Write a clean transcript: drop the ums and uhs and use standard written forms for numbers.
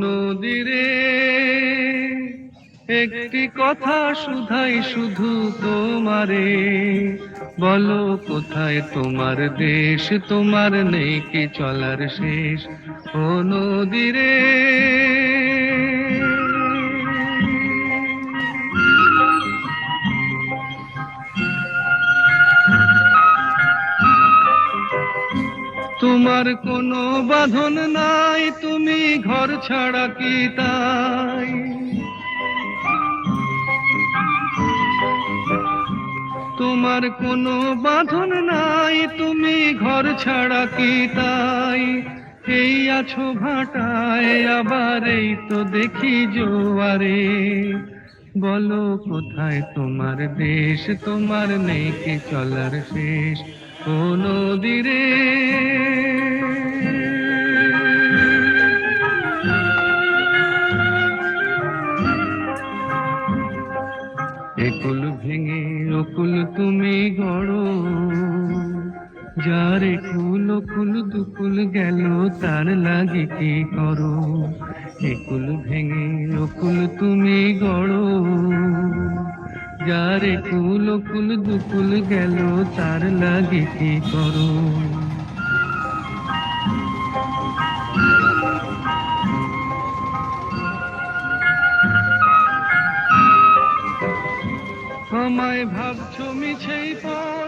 নদীরে একটি কথা শুধাই শুধু তোমারে, বলো কোথায় তোমার দেশ, তোমার নেই কি চলার শেষ। ও নদীরে তোমার কোনো বাঁধন নাই, তুমি ঘর ছাড়া কি তাই। তোমার কোনো বাঁধন নাই, তুমি ঘর ছাড়া কি তাই। এই আছো ভাটায়, আবার এই তো দেখি জোয়ারে, বলো কোথায় তোমার দেশ, তোমার নেই কি চলার শেষ। ও নদীরে একুল ভেঙে অকুল তুমি গড়ো, যার একুল অকুল দুকুল গেল তার লাগে কি করো। একুল ভেঙে অকুল তুমি গড়ো, যার একুল অকুল দুকুল গেল তার লাগে কি করো। আমায় ভাবছো মিছেই পর